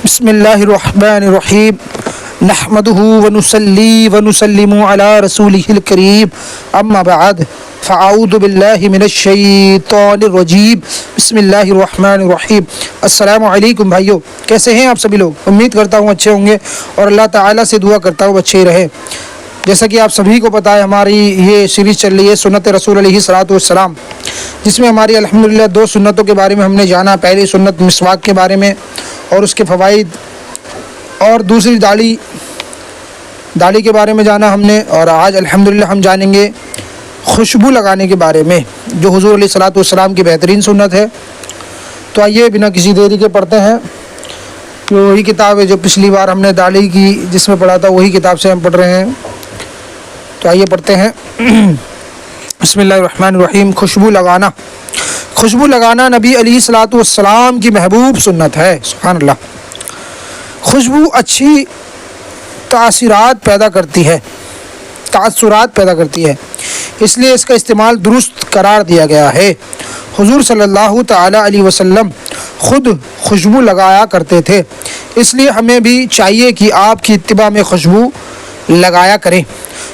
بسم اللہ الرحمن الرحیم نحمده ونصلی ونسلم علی رسولہ الکریم اما بعد فاعوذ باللہ من الشیطان الرجیم بسم اللہ الرحمن الرحیم۔ السلام علیکم بھائیو، کیسے ہیں آپ سبھی لوگ؟ امید کرتا ہوں اچھے ہوں گے اور اللہ تعالیٰ سے دعا کرتا ہوں اچھے ہی رہے۔ جیسا کہ آپ سبھی کو پتہ ہے، ہماری یہ سیریز چل رہی ہے سنت رسول علیہ الصلوۃ والسلام، جس میں ہماری الحمدللہ 2 سنتوں کے بارے میں ہم نے جانا۔ پہلی سنت مسواک کے بارے میں اور اس کے فوائد، اور دوسری داڑھی کے بارے میں جانا ہم نے، اور آج الحمدللہ ہم جانیں گے خوشبو لگانے کے بارے میں، جو حضور علیہ الصلوۃ والسلام کی بہترین سنت ہے۔ تو آئیے بنا کسی دیری کے پڑھتے ہیں۔ وہی کتاب ہے جو پچھلی بار ہم نے داڑھی کی جس میں پڑھا تھا، وہی کتاب سے ہم پڑھ رہے ہیں۔ تو آئیے پڑھتے ہیں۔ بسم اللہ الرحمن الرحیم۔ خوشبو لگانا نبی علیہ الصلوۃ والسلام کی محبوب سنت ہے۔ سبحان اللہ۔ خوشبو اچھی تاثرات پیدا کرتی ہے، اس لیے اس کا استعمال درست قرار دیا گیا ہے۔ حضور صلی اللہ تعالی علیہ وسلم خود خوشبو لگایا کرتے تھے، اس لیے ہمیں بھی چاہیے کہ آپ کی اتباع میں خوشبو لگایا کریں۔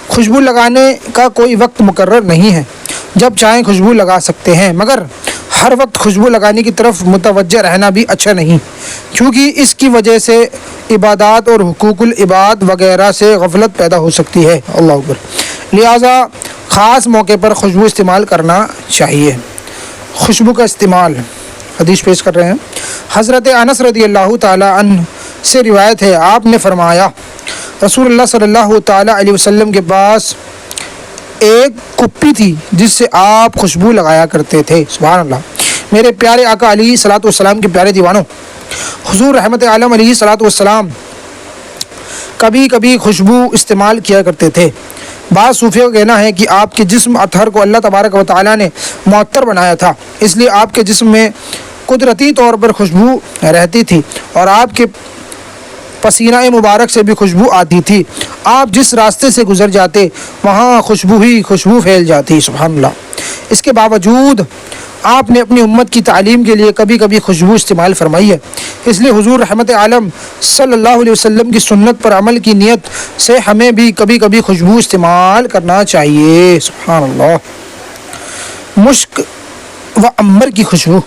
خوشبو لگانے کا کوئی وقت مقرر نہیں ہے، جب چاہیں خوشبو لگا سکتے ہیں، مگر ہر وقت خوشبو لگانے کی طرف متوجہ رہنا بھی اچھا نہیں، کیونکہ اس کی وجہ سے عبادات اور حقوق العباد وغیرہ سے غفلت پیدا ہو سکتی ہے۔ اللہ اکبر۔ لہٰذا خاص موقع پر خوشبو استعمال کرنا چاہیے۔ خوشبو کا استعمال، حدیث پیش کر رہے ہیں۔ حضرت انس رضی اللہ تعالی عنہ سے روایت ہے، آپ نے فرمایا، رسول اللہ صلی اللہ تعالی علیہ وسلم کے پاس ایک کپی تھی جس سے آپ خوشبو لگایا کرتے تھے۔ سبحان اللہ۔ میرے پیارے آقا علیہ الصلوۃ والسلام کے پیارے دیوانوں، حضور رحمت عالم علیہ الصلوۃ والسلام کبھی کبھی خوشبو استعمال کیا کرتے تھے۔ بعض صوفیوں کا کہنا ہے کہ آپ کے جسم اطہر کو اللہ تبارک و تعالیٰ نے معطر بنایا تھا، اس لیے آپ کے جسم میں قدرتی طور پر خوشبو رہتی تھی اور آپ کے پسینہ مبارک سے بھی خوشبو آتی تھی۔ آپ جس راستے سے گزر جاتے وہاں خوشبو پھیل جاتی۔ سبحان اللہ۔ اس کے باوجود آپ نے اپنی امت کی تعلیم کے لیے کبھی کبھی خوشبو استعمال فرمائی ہے، اس لیے حضور رحمت عالم صلی اللہ علیہ وسلم کی سنت پر عمل کی نیت سے ہمیں بھی کبھی کبھی خوشبو استعمال کرنا چاہیے۔ سبحان اللہ۔ مشک و عنبر کی خوشبو۔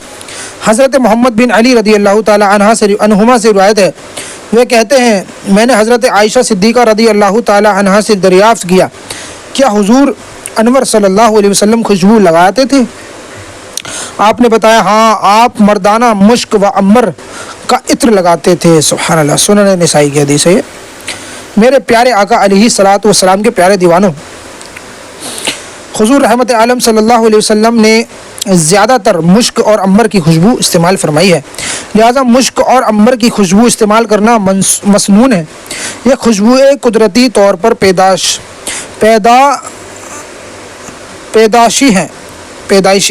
حضرت محمد بن علی رضی اللہ تعالی عنہما سے روایت ہے، وہ کہتے ہیں، میں نے حضرت عائشہ صدیقہ رضی اللہ تعالی عنہا سے دریافت کیا، کیا حضور انور صلی اللہ علیہ وسلم خوشبو لگاتے تھے؟ آپ نے بتایا، ہاں، آپ مردانہ مشک و عنبر کا عطر لگاتے تھے۔ سبحان اللہ۔ سنن نسائی کی حدیث ہے۔ میرے پیارے آقا علیہ الصلوۃ والسلام کے پیارے دیوانوں، حضور رحمت عالم صلی اللہ علیہ وسلم نے زیادہ تر مشک اور عنبر کی خوشبو استعمال فرمائی ہے، لہذا مشک اور عنبر کی خوشبو استعمال کرنا مسنون ہے۔ یہ خوشبوئیں قدرتی طور پر پیدائشی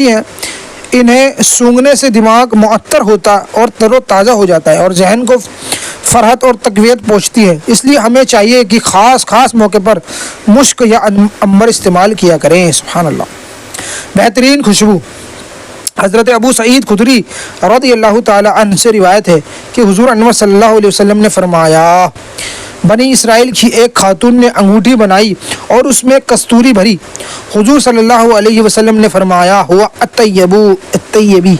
ہیں، انہیں سونگھنے سے دماغ معطر ہوتا اور تر و تازہ ہو جاتا ہے اور ذہن کو فرحت اور تقویت پہنچتی ہے، اس لیے ہمیں چاہیے کہ خاص موقع پر مشک یا عنبر استعمال کیا کریں۔ سبحان اللہ۔ بہترین خوشبو۔ حضرت ابو سعید خدری رضی اللہ تعالی عنہ سے روایت ہے کہ حضور انور صلی اللہ علیہ وسلم نے فرمایا، بنی اسرائیل کی ایک خاتون نے انگوٹھی بنائی اور اس میں کستوری بھری۔ حضور صلی اللہ علیہ وسلم نے فرمایا، ہوا الطیبی،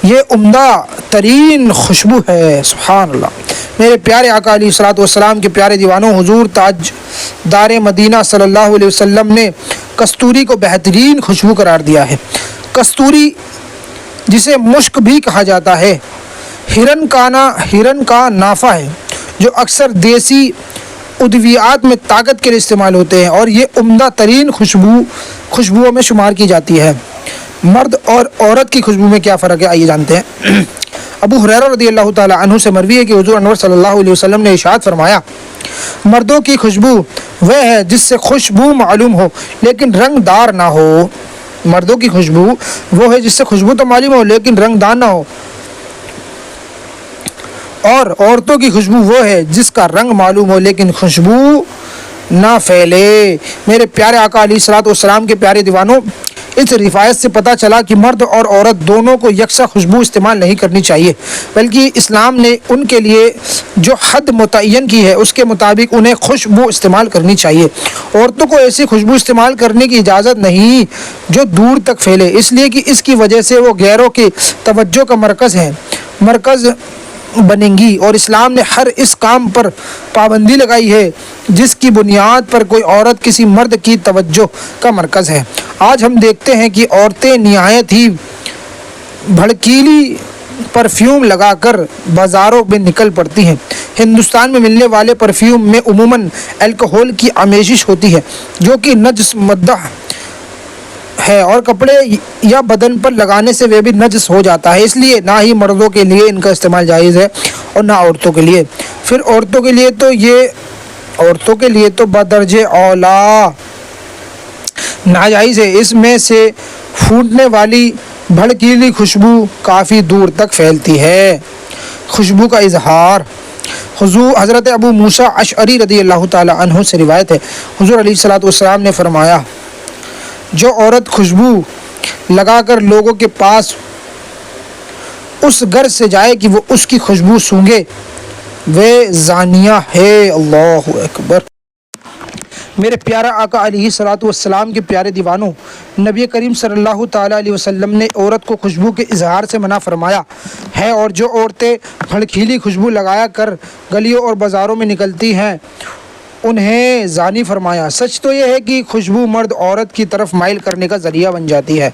یہ عمدہ ترین خوشبو ہے۔ سبحان اللہ۔ میرے پیارے آقا علیہ الصلوۃ والسلام کے پیارے دیوانوں، حضور تاجدار مدینہ صلی اللہ علیہ وسلم نے کستوری کو بہترین خوشبو قرار دیا ہے۔ کستوری، جسے مشک بھی کہا جاتا ہے، ہرن کا نافہ ہے جو اکثر دیسی ادویات میں طاقت کے لیے استعمال ہوتے ہیں، اور یہ عمدہ ترین خوشبوؤں میں شمار کی جاتی ہے۔ مرد اور عورت کی خوشبو میں کیا فرق ہے، آئیے جانتے ہیں۔ ابو ہریرہ رضی اللہ تعالی عنہ سے مروی ہے کہ حضور انور صلی اللہ علیہ وسلم نے ارشاد فرمایا، مردوں کی خوشبو وہ ہے جس سے خوشبو معلوم ہو لیکن رنگ دار نہ ہو۔ مردوں کی خوشبو وہ ہے جس سے خوشبو تو معلوم ہو لیکن رنگ دار نہ ہو، اور عورتوں کی خوشبو وہ ہے جس کا رنگ معلوم ہو لیکن خوشبو نہ پھیلے۔ میرے پیارے آقا علیہ الصلوۃ والسلام کے پیارے دیوانوں، اس روایت سے پتہ چلا کہ مرد اور عورت دونوں کو یکساں خوشبو استعمال نہیں کرنی چاہیے، بلکہ اسلام نے ان کے لیے جو حد متعین کی ہے اس کے مطابق انہیں خوشبو استعمال کرنی چاہیے۔ عورتوں کو ایسی خوشبو استعمال کرنے کی اجازت نہیں جو دور تک پھیلے، اس لیے کہ اس کی وجہ سے وہ غیروں کی توجہ کا مرکز بنیں گی، اور اسلام نے ہر اس کام پر پابندی لگائی ہے جس کی بنیاد پر کوئی عورت کسی مرد کی توجہ کا مرکز ہے۔ آج ہم دیکھتے ہیں کہ عورتیں نہایت ہی بھڑکیلی پرفیوم لگا کر بازاروں میں نکل پڑتی ہیں۔ ہندوستان میں ملنے والے پرفیوم میں عموماً الکحل کی آمیزش ہوتی ہے جو کہ نجس مادہ ہے، اور کپڑے یا بدن پر لگانے سے وہ بھی نجس ہو جاتا ہے، اس لیے نہ ہی مردوں کے لیے ان کا استعمال جائز ہے اور نہ عورتوں کے لیے۔ پھر عورتوں کے لیے تو بدرجہ اولا ناجائز ہے۔ اس میں سے پھوٹنے والی بھڑکیلی خوشبو کافی دور تک پھیلتی ہے۔ خوشبو کا اظہار۔ حضرت ابو موسیٰ اشعری رضی اللہ تعالی عنہ سے روایت ہے، حضور علیہ الصلوۃ والسلام نے فرمایا، جو عورت خوشبو لگا کر لوگوں کے پاس اس گھر سے جائے کہ وہ اس کی خوشبو سونگے، وہ زانیہ ہے۔ اللہ اکبر۔ میرے پیارا آقا علیہ الصلوۃ والسلام کے پیارے دیوانوں، نبی کریم صلی اللہ تعالیٰ علیہ وسلم نے عورت کو خوشبو کے اظہار سے منع فرمایا ہے، اور جو عورتیں بھڑکیلی خوشبو لگایا کر گلیوں اور بازاروں میں نکلتی ہیں انہیں زانی فرمایا۔ سچ تو یہ ہے کہ خوشبو مرد عورت کی طرف مائل کرنے کا ذریعہ بن جاتی ہے،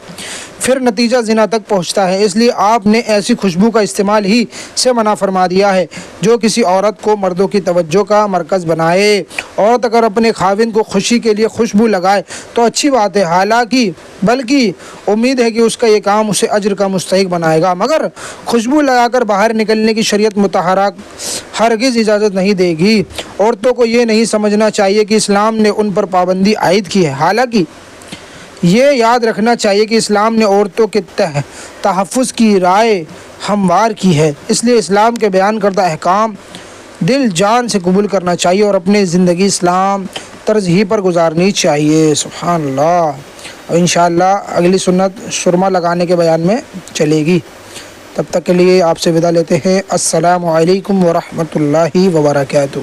پھر نتیجہ زنا تک پہنچتا ہے، اس لیے آپ نے ایسی خوشبو کا استعمال ہی سے منع فرما دیا ہے جو کسی عورت کو مردوں کی توجہ کا مرکز بنائے۔ عورت اگر اپنے خاوند کو خوشی کے لیے خوشبو لگائے تو اچھی بات ہے، بلکہ امید ہے کہ اس کا یہ کام اسے اجر کا مستحق بنائے گا، مگر خوشبو لگا کر باہر نکلنے کی شریعت مطہرہ ہرگز اجازت نہیں دے گی۔ عورتوں کو یہ نہیں سمجھنا چاہیے کہ اسلام نے ان پر پابندی عائد کی ہے، حالانکہ یہ یاد رکھنا چاہیے کہ اسلام نے عورتوں کے تحفظ کی رائے ہموار کی ہے، اس لیے اسلام کے بیان کردہ احکام دل جان سے قبول کرنا چاہیے اور اپنی زندگی اسلام طرز ہی پر گزارنی چاہیے۔ سبحان اللہ۔ اور انشاءاللہ اگلی سنت سرما لگانے کے بیان میں چلے گی۔ تب تک کے لیے آپ سے وداع لیتے ہیں۔ السلام علیکم ورحمۃ اللہ وبرکاتہ۔